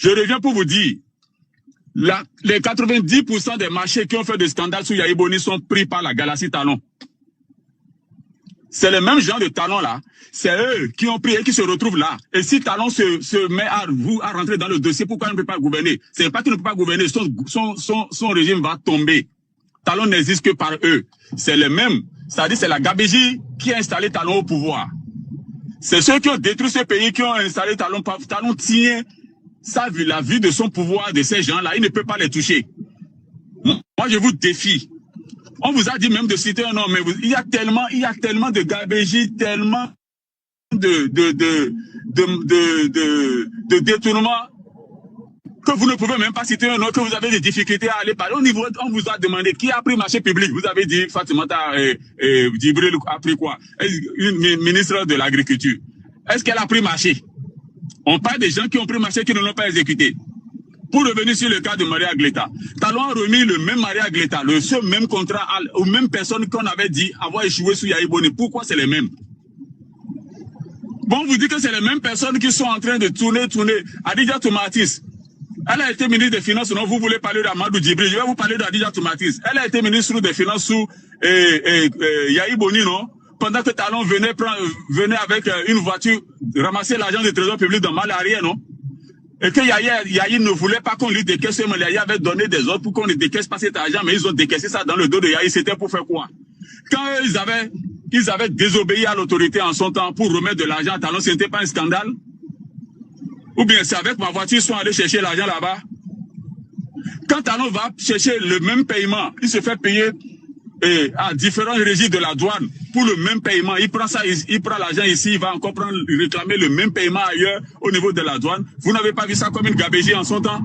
Je reviens pour vous dire, les 90% des marchés qui ont fait des scandales sous Yahi Boni sont pris par la Galaxy Talon. C'est le même genre de Talon là. C'est eux qui ont pris et qui se retrouvent là. Et si Talon se met à rentrer dans le dossier, pourquoi il ne peut pas gouverner? C'est pas qu'il ne peut pas gouverner, son régime va tomber. Talon n'existe que par eux. C'est le même. C'est-à-dire c'est la Gabégie qui a installé Talon au pouvoir. C'est ceux qui ont détruit ce pays qui ont installé Talon. Talon tient la vie de son pouvoir, de ces gens-là. Il ne peut pas les toucher. Moi, je vous défie. On vous a dit même de citer un nom, mais il y a tellement de gabégie, tellement de détournements que vous ne pouvez même pas citer un nom, que vous avez des difficultés à aller parler. On vous a demandé qui a pris marché public. Vous avez dit Fatimata Djibril a pris quoi? Une ministre de l'Agriculture. Est-ce qu'elle a pris marché? On parle des gens qui ont pris marché qui ne l'ont pas exécuté. Pour revenir sur le cas de Maria Gleta, Talon a remis le même Maria Gleta, ce même contrat aux mêmes personnes qu'on avait dit avoir échoué sous Yahi Boni. Pourquoi c'est les mêmes? Bon, on vous dit que c'est les mêmes personnes qui sont en train de tourner. Adidja Toumatis, elle a été ministre des Finances, non, vous voulez parler d'Amadou Djibril, je vais vous parler d'Adidja Toumatis. Elle a été ministre des Finances sous Yahi Boni, non? Pendant que Talon venait avec une voiture ramasser l'argent du trésor public dans Malaria, non? Et que Yahi ne voulait pas qu'on lui décaisse, mais Yahi avait donné des ordres pour qu'on ne décaisse pas cet argent, mais ils ont décaissé ça dans le dos de Yahi. C'était pour faire quoi? Quand ils avaient désobéi à l'autorité en son temps pour remettre de l'argent à Talon, ce n'était pas un scandale? Ou bien c'est avec ma voiture, ils sont allés chercher l'argent là-bas? Quand Talon va chercher le même paiement, il se fait payer à différents régimes de la douane pour le même paiement. Il prend ça, il prend l'argent ici, il va encore réclamer le même paiement ailleurs au niveau de la douane. Vous n'avez pas vu ça comme une gabégie en son temps?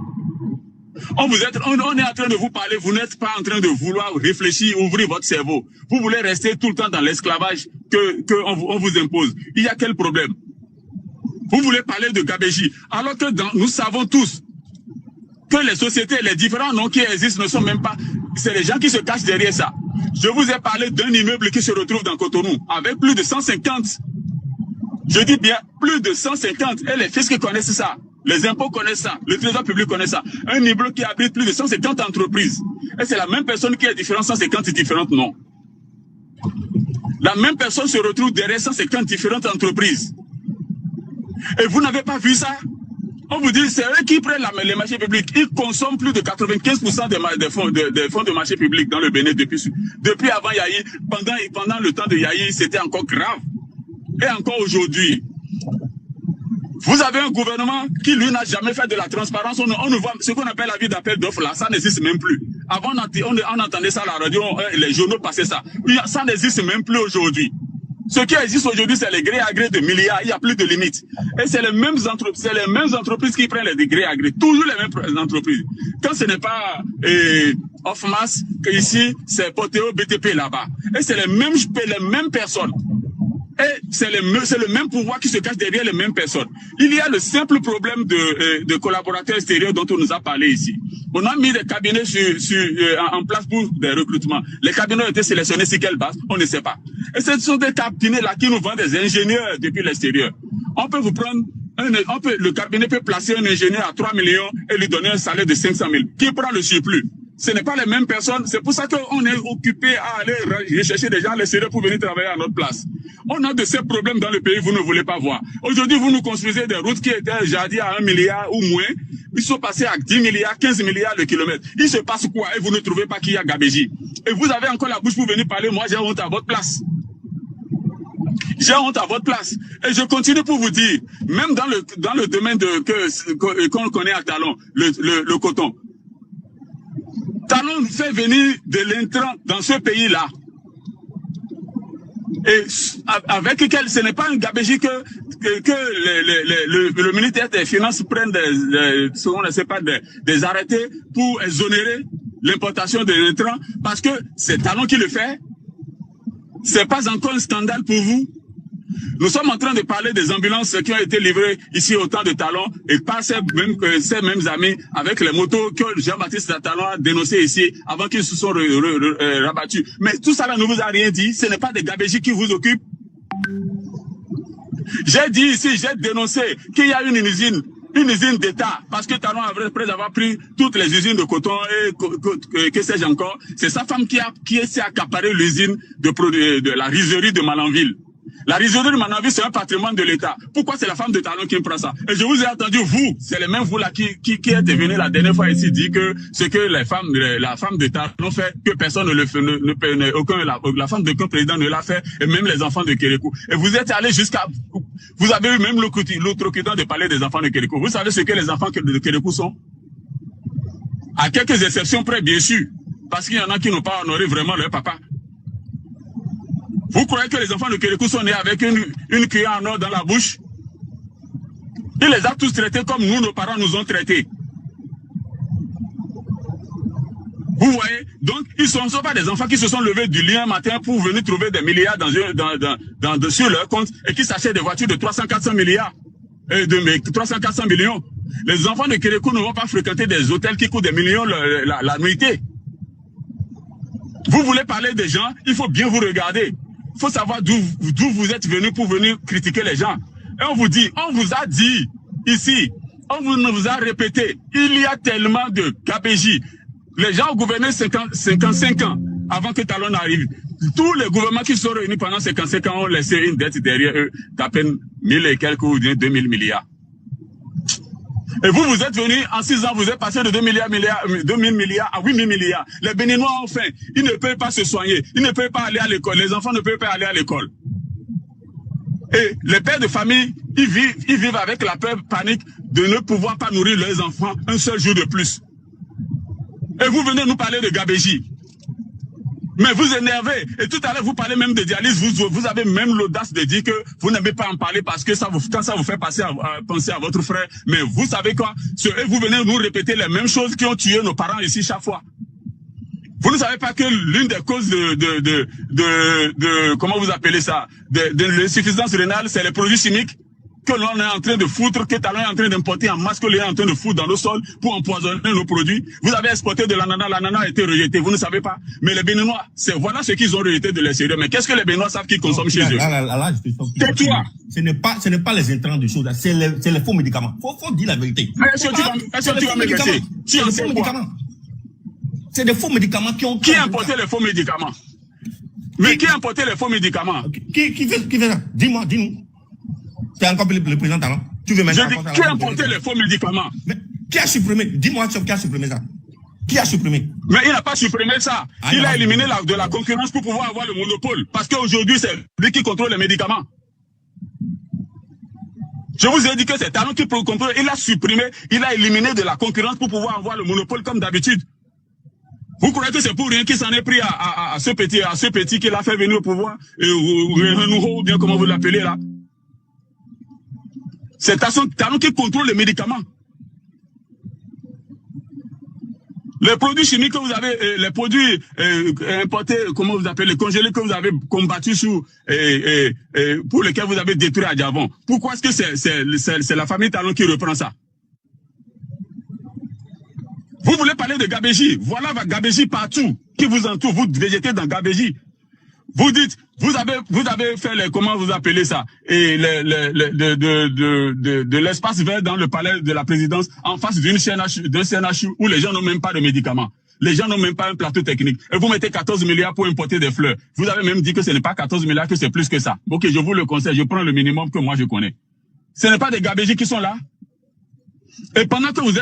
On est en train de vous parler, vous n'êtes pas en train de vouloir réfléchir, ouvrir votre cerveau. Vous voulez rester tout le temps dans l'esclavage on vous impose. Il y a quel problème? Vous voulez parler de gabégie, alors que nous savons tous que les sociétés, les différents noms qui existent ne sont même pas... C'est les gens qui se cachent derrière ça. Je vous ai parlé d'un immeuble qui se retrouve dans Cotonou, avec plus de 150. Je dis bien plus de 150. Et les fiscs connaissent ça. Les impôts connaissent ça. Le trésor public connaît ça. Un immeuble qui abrite plus de 150 entreprises. Et c'est la même personne qui a différents 150 différentes noms. La même personne se retrouve derrière 150 différentes entreprises. Et vous n'avez pas vu ça? On vous dit, c'est eux qui prennent les marchés publics. Ils consomment plus de 95% des fonds de marché public dans le Bénin depuis avant Yahi. Pendant le temps de Yahi, c'était encore grave. Et encore aujourd'hui. Vous avez un gouvernement qui, lui, n'a jamais fait de la transparence. On voit ce qu'on appelle la vie d'appel d'offres là, ça n'existe même plus. Avant, on entendait ça à la radio, les journaux passaient ça. Ça n'existe même plus aujourd'hui. Ce qui existe aujourd'hui, c'est les gré à gré de milliards. Il n'y a plus de limite. Et c'est les mêmes entreprises qui prennent les gré à gré. Toujours les mêmes entreprises. Quand ce n'est pas Offmas, ici, c'est Potéo BTP là-bas. Et c'est les mêmes personnes. Et c'est le même pouvoir qui se cache derrière les mêmes personnes. Il y a le simple problème de collaborateurs extérieurs dont on nous a parlé ici. On a mis des cabinets en place pour des recrutements. Les cabinets ont été sélectionnés sur quelle base? On ne sait pas. Et ce sont des cabinets là qui nous vendent des ingénieurs depuis l'extérieur. On peut vous prendre, le cabinet peut placer un ingénieur à 3 millions et lui donner un salaire de 500 000. Qui prend le surplus? Ce n'est pas les mêmes personnes. C'est pour ça qu'on est occupé à aller rechercher des gens à l'extérieur pour venir travailler à notre place. On a de ces problèmes dans le pays, vous ne voulez pas voir. Aujourd'hui, vous nous construisez des routes qui étaient jadis à 1 milliard ou moins. Ils sont passés à 10 milliards, 15 milliards de kilomètres. Il se passe quoi? Et vous ne trouvez pas qu'il y a gabégie. Et vous avez encore la bouche pour venir parler. Moi, j'ai honte à votre place. J'ai honte à votre place. Et je continue pour vous dire, même dans le domaine qu'on connaît à Talon, le coton. Talon fait venir de l'intrant dans ce pays-là. Et avec lequel ce n'est pas un gabégie que le ministère des Finances prenne des arrêtés pour exonérer l'importation de l'intrant, parce que c'est Talon qui le fait. C'est pas encore un scandale pour vous. Nous sommes en train de parler des ambulances qui ont été livrées ici au temps de Talon et par ces mêmes amis avec les motos que Jean-Baptiste Talon a dénoncé ici avant qu'ils se sont rabattus. Mais tout ça là ne vous a rien dit. Ce n'est pas des gabégies qui vous occupent. J'ai dit ici, j'ai dénoncé qu'il y a une une usine d'État, parce que Talon, après avoir pris toutes les usines de coton et que sais-je encore, c'est sa femme qui s'est accaparé l'usine de la rizerie de Malanville. La rizerie de Malanville, c'est un patrimoine de l'État. Pourquoi c'est la femme de Talon qui me prend ça? Et je vous ai entendu, vous, c'est les mêmes vous là qui êtes venu la dernière fois ici dire que ce que la femme de Talon fait, que personne ne le fait, la femme d'aucun président ne l'a fait, et même les enfants de Kérékou. Et vous êtes allé jusqu'à, vous avez eu même l'outrecuidant de parler des enfants de Kérékou. Vous savez ce que les enfants de Kérékou sont? À quelques exceptions près, bien sûr. Parce qu'il y en a qui n'ont pas honoré vraiment leur papa. Vous croyez que les enfants de Kérékou sont nés avec une cuillère en or dans la bouche? Il les a tous traités comme nous, nos parents nous ont traités. Vous voyez? Donc, ils ne sont pas des enfants qui se sont levés du lit un matin pour venir trouver des milliards sur leur compte et qui s'achètent des voitures de 300-400 milliards, de 300-400 millions. Les enfants de Kérékou ne vont pas fréquenter des hôtels qui coûtent des millions la nuitée. Vous voulez parler des gens, il faut bien vous regarder. Il faut savoir d'où vous êtes venus pour venir critiquer les gens. Et on vous a dit ici, on vous a répété, il y a tellement de KPJ. Les gens ont gouverné 55 ans avant que Talon arrive. Tous les gouvernements qui sont réunis pendant 55 ans ont laissé une dette derrière eux d'à peine 1000 et quelques ou 2000 milliards. Et vous êtes venus, en 6 ans, vous êtes passé de 2000 milliards à 8000 milliards. Les Béninois ont faim. Ils ne peuvent pas se soigner. Ils ne peuvent pas aller à l'école. Les enfants ne peuvent pas aller à l'école. Et les pères de famille, ils vivent avec la peur panique de ne pouvoir pas nourrir leurs enfants un seul jour de plus. Et vous venez nous parler de Gabéji. Mais vous énervez. Et tout à l'heure, vous parlez même de dialyse. Vous avez même l'audace de dire que vous n'aimez pas en parler parce que quand ça vous fait penser à votre frère. Mais vous savez quoi? Et vous venez nous répéter les mêmes choses qui ont tué nos parents ici chaque fois. Vous ne savez pas que l'une des causes comment vous appelez ça? De l'insuffisance rénale, c'est les produits chimiques que l'on est en train de foutre, que Talon est en train d'importer en masse, que l'on est en train de foutre dans nos sols pour empoisonner nos produits. Vous avez exporté de l'ananas a été rejeté, vous ne savez pas. Mais les Béninois, voilà ce qu'ils ont rejeté de l'extérieur. Mais qu'est-ce que les Béninois savent qu'ils consomment chez eux? Là, je te sens. Tais-toi. Ce n'est pas les intrants de choses, c'est les faux médicaments. Faut dire la vérité. Est-ce que tu vas me laisser? C'est des faux médicaments qui ont... Qui a importé les faux médicaments? Mais qui a importé les faux médicaments? Qui fait ça? Dis-nous. Tu as encore le président Talon. Tu veux maintenant... Je dis, qui a importé les faux médicaments? Mais qui a supprimé? Dis-moi qui a supprimé ça. Qui a supprimé? Mais il n'a pas supprimé ça. Il a éliminé de la concurrence pour pouvoir avoir le monopole. Parce qu'aujourd'hui, c'est lui qui contrôle les médicaments. Je vous ai dit que c'est Talon qui contrôle. Il a supprimé, il a éliminé de la concurrence pour pouvoir avoir le monopole comme d'habitude. Vous croyez que c'est pour rien qu'il s'en est pris à ce petit qui l'a fait venir au pouvoir? Ou bien comment vous l'appelez là? C'est Talon qui contrôle les médicaments. Les produits chimiques que vous avez, les produits importés, comment vous appelez, les congelés que vous avez combattus pour lesquels vous avez détruit à Diavon. Pourquoi est-ce que c'est la famille Talon qui reprend ça? Vous voulez parler de Gabéji? Voilà Gabéji partout, qui vous entoure, vous végétez dans Gabéji. Vous dites, vous avez fait comment vous appelez ça, et de l'espace vert dans le palais de la présidence, en face d'un CNHU où les gens n'ont même pas de médicaments. Les gens n'ont même pas un plateau technique. Et vous mettez 14 milliards pour importer des fleurs. Vous avez même dit que ce n'est pas 14 milliards, que c'est plus que ça. Ok, je vous le conseille, je prends le minimum que moi je connais. Ce n'est pas des Gabéji qui sont là. Et pendant que on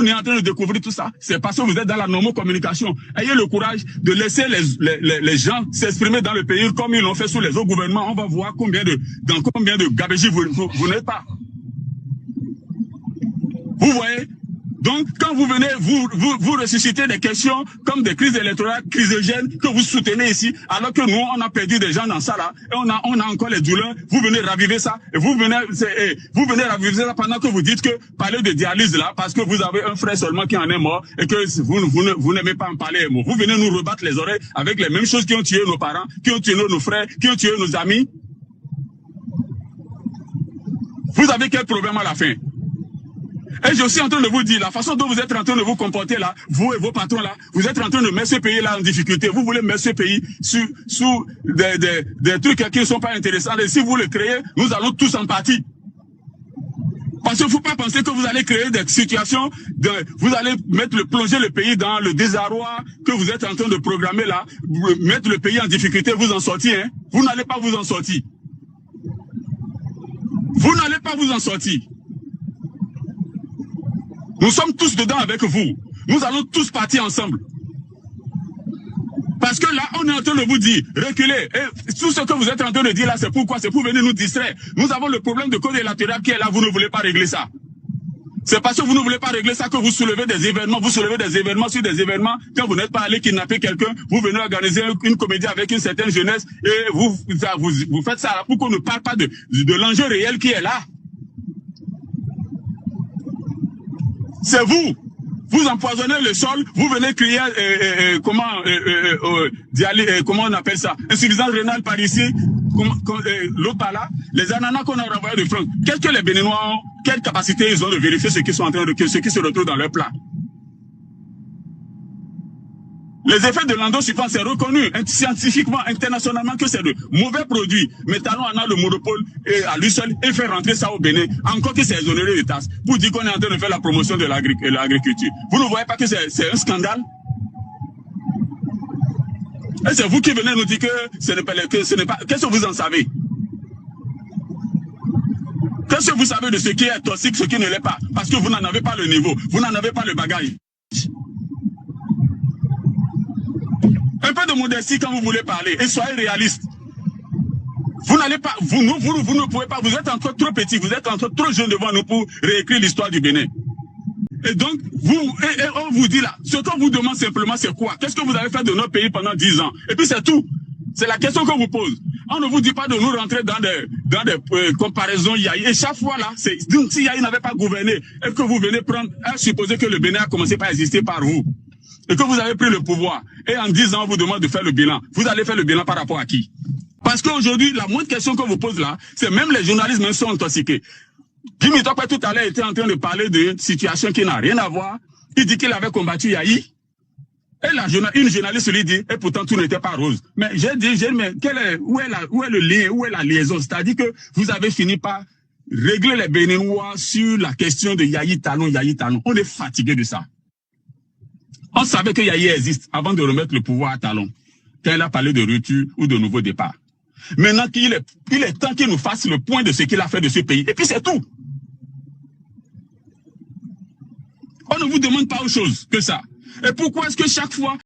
est en train de découvrir tout ça, c'est parce que vous êtes dans la normocommunication. Ayez le courage de laisser les gens s'exprimer dans le pays comme ils l'ont fait sous les autres gouvernements. On va voir dans combien de Gabéji vous n'êtes pas. Vous voyez? Donc, quand vous venez, vous ressuscitez des questions comme des crises électorales, crisogènes que vous soutenez ici, alors que nous, on a perdu des gens dans ça là, et on a encore les douleurs, vous venez raviver ça, et vous venez raviver ça pendant que vous dites que parler de dialyse là, parce que vous avez un frère seulement qui en est mort, et que vous n'aimez pas en parler. Vous venez nous rebattre les oreilles avec les mêmes choses qui ont tué nos parents, qui ont tué nos frères, qui ont tué nos amis. Vous avez quel problème à la fin? Et je suis en train de vous dire, la façon dont vous êtes en train de vous comporter là, vous et vos patrons là, vous êtes en train de mettre ce pays là en difficulté. Vous voulez mettre ce pays sous des trucs qui ne sont pas intéressants. Et si vous le créez, nous allons tous en partie. Parce qu'il ne faut pas penser que vous allez créer des situations, vous allez plonger le pays dans le désarroi que vous êtes en train de programmer là, mettre le pays en difficulté, vous en sortir. Hein. Vous n'allez pas vous en sortir. Vous n'allez pas vous en sortir. Nous sommes tous dedans avec vous. Nous allons tous partir ensemble. Parce que là, on est en train de vous dire, reculez. Et tout ce que vous êtes en train de dire là, c'est pourquoi? C'est pour venir nous distraire. Nous avons le problème de code électoral qui est là, vous ne voulez pas régler ça. C'est parce que vous ne voulez pas régler ça que vous soulevez des événements, sur des événements. Quand vous n'êtes pas allé kidnapper quelqu'un, vous venez organiser une comédie avec une certaine jeunesse et vous faites ça là pour qu'on ne parle pas de l'enjeu réel qui est là. C'est vous. Vous empoisonnez le sol, vous venez crier, comment on appelle ça, insuffisance rénale par ici, l'autre par là, les ananas qu'on a renvoyés de France. Qu'est-ce que les Béninois ont, quelle capacité ils ont de vérifier ce qui sont en train de, ce qui se retrouve dans leur plat? Les effets de l'endosylphane, c'est reconnu scientifiquement, internationalement que c'est de mauvais produits. Mais Talon en a le monopole et à lui seul et fait rentrer ça au Bénin. Encore que c'est exonéré de taxes. Pour dire qu'on est en train de faire la promotion de l'agriculture. Vous ne voyez pas que c'est un scandale? Et c'est vous qui venez nous dire que ce n'est pas... Qu'est-ce que vous en savez? Qu'est-ce que vous savez de ce qui est toxique, ce qui ne l'est pas? Parce que vous n'en avez pas le niveau. Vous n'en avez pas le bagage. Un peu de modestie quand vous voulez parler et soyez réaliste. Vous n'allez pas, vous ne pouvez pas, vous êtes encore trop petit, vous êtes encore trop jeune devant nous pour réécrire l'histoire du Bénin. Et donc, on vous dit là, ce qu'on vous demande simplement c'est quoi? Qu'est-ce que vous avez fait de notre pays pendant 10 ans? Et puis c'est tout. C'est la question qu'on vous pose. On ne vous dit pas de nous rentrer dans des comparaisons Yahi. Et chaque fois là, donc si Yahi n'avait pas gouverné, est-ce que vous venez prendre, à supposer que le Bénin a commencé par exister par vous? Et que vous avez pris le pouvoir, et en 10 ans, on vous demande de faire le bilan. Vous allez faire le bilan par rapport à qui? Parce qu'aujourd'hui, la moindre question qu'on vous pose là, c'est même les journalistes même sont intoxiqués. Jimmy Tokwe tout à l'heure était en train de parler d'une situation qui n'a rien à voir. Il dit qu'il avait combattu Yahi. Et une journaliste lui dit, et pourtant tout n'était pas rose. Mais j'ai dit, mais où est le lien, où est la liaison? C'est-à-dire que vous avez fini par régler les Béninois sur la question de Yahi Talon. On est fatigué de ça. On savait que Yahi existe avant de remettre le pouvoir à Talon, quand il a parlé de rupture ou de nouveau départ. Maintenant qu'il est temps qu'il nous fasse le point de ce qu'il a fait de ce pays. Et puis c'est tout. On ne vous demande pas autre chose que ça. Et pourquoi est-ce que chaque fois